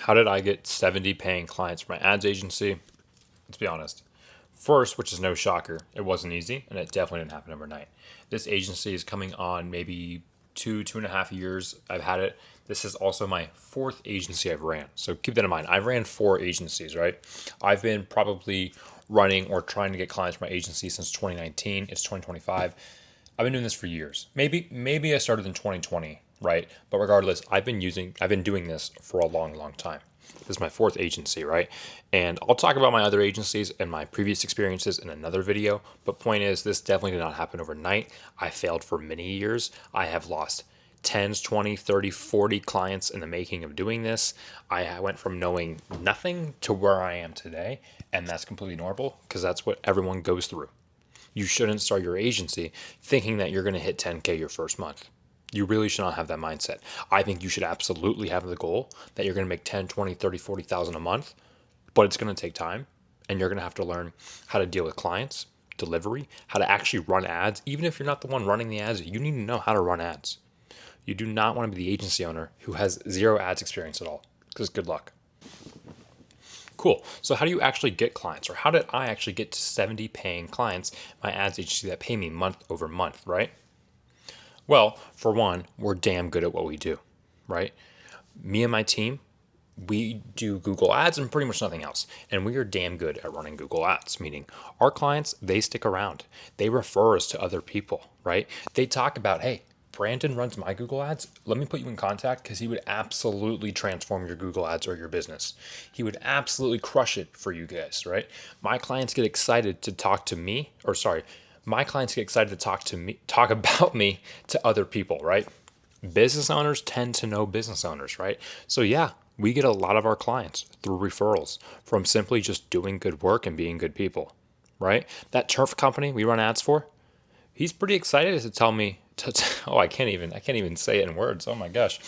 How did I get 70 paying clients for my ads agency? Let's be honest. First, which is no shocker, it wasn't easy, and it definitely didn't happen overnight. This agency is coming on maybe 2.5 years I've had it. This is also my fourth agency I've ran. So keep that in mind. I've ran 4 agencies, right? I've been probably running or trying to get clients from my agency since 2019. It's 2025. I've been doing this for years. Maybe I started in 2020, right? But regardless, I've been doing this for a long, long time. This is my fourth agency, right? And I'll talk about my other agencies and my previous experiences in another video. But point is, this definitely did not happen overnight. I failed for many years. I have lost 10s, 20, 30, 40 clients in the making of doing this. I went from knowing nothing to where I am today. And that's completely normal because that's what everyone goes through. You shouldn't start your agency thinking that you're going to hit 10K your first month. You really should not have that mindset. I think you should absolutely have the goal that you're going to make 10, 20, 30, 40,000 a month, but it's going to take time and you're going to have to learn how to deal with clients, delivery, how to actually run ads. Even if you're not the one running the ads, you need to know how to run ads. You do not want to be the agency owner who has zero ads experience at all, because good luck. Cool. So how do you actually get clients, or how did I actually get to 70 paying clients, my ads agency that pay me month over month, right? Well, for one, we're damn good at what we do, right? Me and my team, we do Google ads and pretty much nothing else. And we are damn good at running Google ads, meaning our clients, they stick around. They refer us to other people, right? They talk about, hey, Brandon runs my Google ads. Let me put you in contact because he would absolutely transform your Google ads or your business. He would absolutely crush it for you guys, right? My clients get excited to talk to me, my clients get excited to talk about me to other people, right? Business owners tend to know business owners, right? So yeah, we get a lot of our clients through referrals from simply just doing good work and being good people, right? That turf company we run ads for, he's pretty excited to tell me I can't even say it in words. Oh my gosh.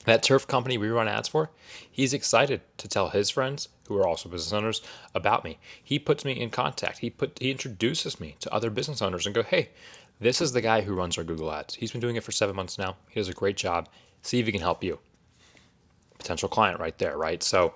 That turf company we run ads for, he's excited to tell his friends who are also business owners about me. He puts me in contact. He introduces me to other business owners and go, hey, this is the guy who runs our Google ads. He's been doing it for 7 months now. He does a great job. See if he can help you. Potential client right there, right? So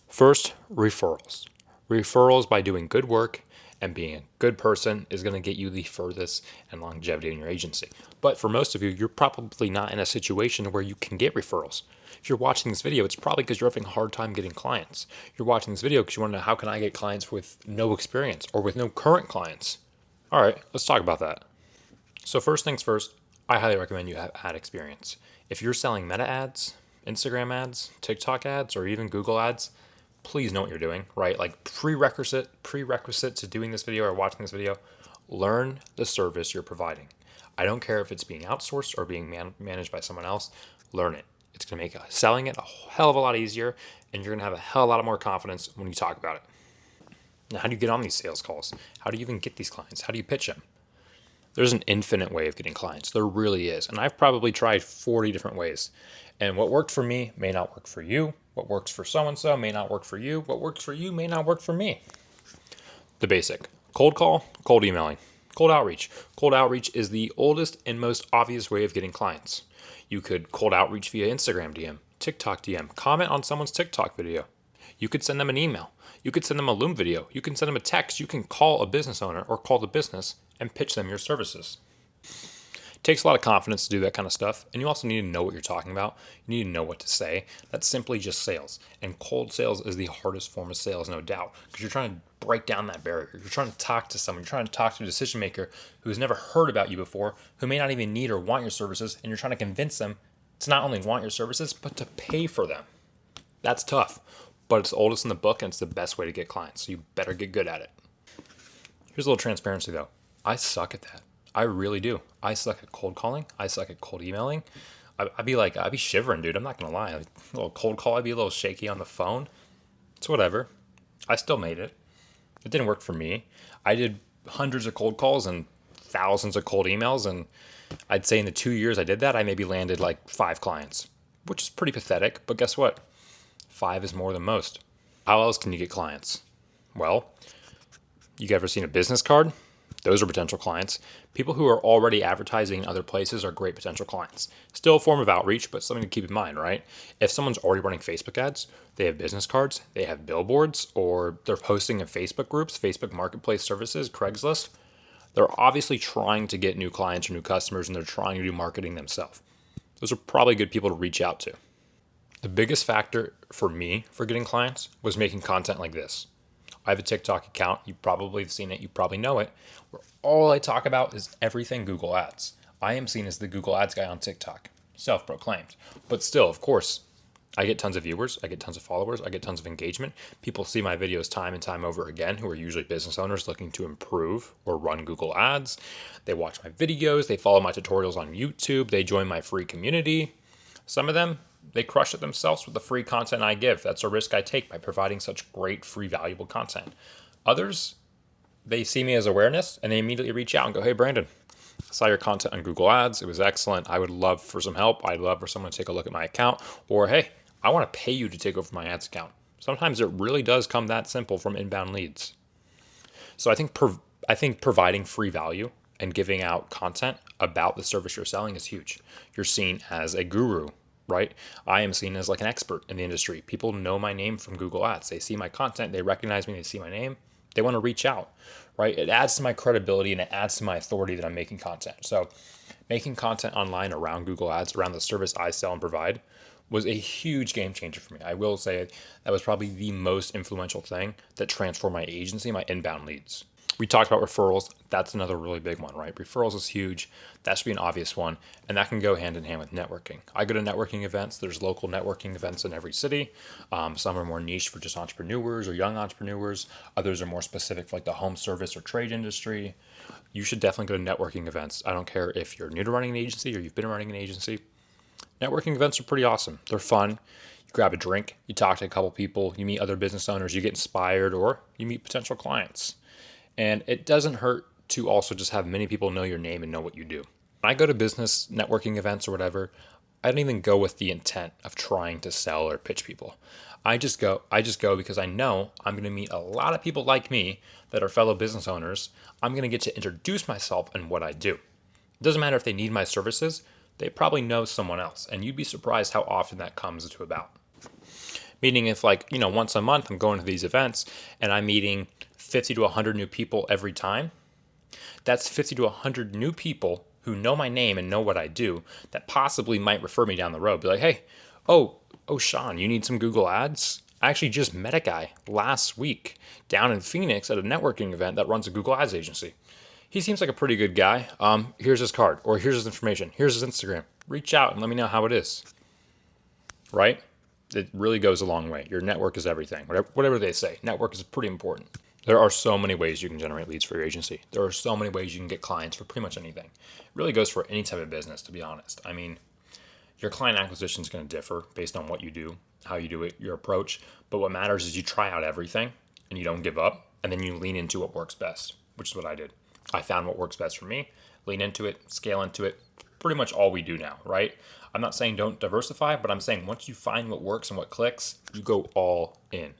first, referrals. Referrals by doing good work and being a good person is going to get you the furthest and longevity in your agency. But for most of you, you're probably not in a situation where you can get referrals. If you're watching this video, it's probably because you're having a hard time getting clients. You're watching this video because you want to know, how can I get clients with no experience or with no current clients? All right, let's talk about that. So first things first, I highly recommend you have ad experience. If you're selling meta ads, Instagram ads, TikTok ads, or even Google ads, please know what you're doing, right? Like prerequisite to doing this video or watching this video, learn the service you're providing. I don't care if it's being outsourced or being managed by someone else, learn it. It's going to make selling it a hell of a lot easier, and you're going to have a hell of a lot more confidence when you talk about it. Now, how do you get on these sales calls? How do you even get these clients? How do you pitch them? There's an infinite way of getting clients. There really is. And I've probably tried 40 different ways. And what worked for me may not work for you. What works for so-and-so may not work for you. What works for you may not work for me. The basic: cold call, cold emailing, cold outreach. Cold outreach is the oldest and most obvious way of getting clients. You could cold outreach via Instagram DM, TikTok DM, comment on someone's TikTok video. You could send them an email. You could send them a Loom video. You can send them a text. You can call a business owner or call the business and pitch them your services. It takes a lot of confidence to do that kind of stuff. And you also need to know what you're talking about. You need to know what to say. That's simply just sales. And cold sales is the hardest form of sales, no doubt, because you're trying to break down that barrier. You're trying to talk to someone. You're trying to talk to a decision maker who has never heard about you before, who may not even need or want your services. And you're trying to convince them to not only want your services, but to pay for them. That's tough, but it's the oldest in the book and it's the best way to get clients. So you better get good at it. Here's a little transparency though. I suck at that. I really do. I suck at cold calling. I suck at cold emailing. I'd be shivering, dude. I'm not going to lie. A little cold call, I'd be a little shaky on the phone. It's whatever. I still made it. It didn't work for me. I did hundreds of cold calls and thousands of cold emails. And I'd say in the 2 years I did that, I maybe landed like 5 clients, which is pretty pathetic. But guess what? 5 is more than most. How else can you get clients? Well, you ever seen a business card? Those are potential clients. People who are already advertising in other places are great potential clients. Still a form of outreach, but something to keep in mind, right? If someone's already running Facebook ads, they have business cards, they have billboards, or they're posting in Facebook groups, Facebook Marketplace services, Craigslist, they're obviously trying to get new clients or new customers, and they're trying to do marketing themselves. Those are probably good people to reach out to. The biggest factor for me for getting clients was making content like this. I have a TikTok account. You probably have seen it. You probably know it. Where all I talk about is everything Google Ads. I am seen as the Google Ads guy on TikTok. Self-proclaimed. But still, of course, I get tons of viewers. I get tons of followers. I get tons of engagement. People see my videos time and time over again who are usually business owners looking to improve or run Google Ads. They watch my videos. They follow my tutorials on YouTube. They join my free community. Some of them, they crush it themselves with the free content I give. That's a risk I take by providing such great, free, valuable content. Others, they see me as awareness and they immediately reach out and go, hey, Brandon, I saw your content on Google Ads. It was excellent. I would love for some help. I'd love for someone to take a look at my account. Or, hey, I want to pay you to take over my ads account. Sometimes it really does come that simple from inbound leads. So I think providing free value and giving out content about the service you're selling is huge. You're seen as a guru, right? I am seen as like an expert in the industry. People know my name from Google Ads. They see my content, they recognize me, they see my name, they want to reach out, right? It adds to my credibility and it adds to my authority that I'm making content. So making content online around Google Ads, around the service I sell and provide, was a huge game changer for me. I will say that was probably the most influential thing that transformed my agency, my inbound leads. We talked about referrals. That's another really big one, right? Referrals is huge. That should be an obvious one. And that can go hand in hand with networking. I go to networking events. There's local networking events in every city. Some are more niche for just entrepreneurs or young entrepreneurs. Others are more specific for like the home service or trade industry. You should definitely go to networking events. I don't care if you're new to running an agency or you've been running an agency. Networking events are pretty awesome. They're fun. You grab a drink, you talk to a couple people, you meet other business owners, you get inspired, or you meet potential clients. And it doesn't hurt to also just have many people know your name and know what you do. When I go to business networking events or whatever, I don't even go with the intent of trying to sell or pitch people. I just go because I know I'm going to meet a lot of people like me that are fellow business owners. I'm going to get to introduce myself and what I do. It doesn't matter if they need my services. They probably know someone else, and you'd be surprised how often that comes to about. Meaning if once a month I'm going to these events and I'm meeting 50 to 100 new people every time, that's 50 to 100 new people who know my name and know what I do that possibly might refer me down the road. Be like, hey, oh, Sean, you need some Google Ads? I actually just met a guy last week down in Phoenix at a networking event that runs a Google Ads agency. He seems like a pretty good guy. Here's his card, or here's his information. Here's his Instagram. Reach out and let me know how it is. Right? It really goes a long way. Your network is everything. Whatever they say, network is pretty important. There are so many ways you can generate leads for your agency. There are so many ways you can get clients for pretty much anything. It really goes for any type of business, to be honest. I mean, your client acquisition is going to differ based on what you do, how you do it, your approach. But what matters is you try out everything and you don't give up, and then you lean into what works best, which is what I did. I found what works best for me, lean into it, scale into it, pretty much all we do now, right? I'm not saying don't diversify, but I'm saying once you find what works and what clicks, you go all in.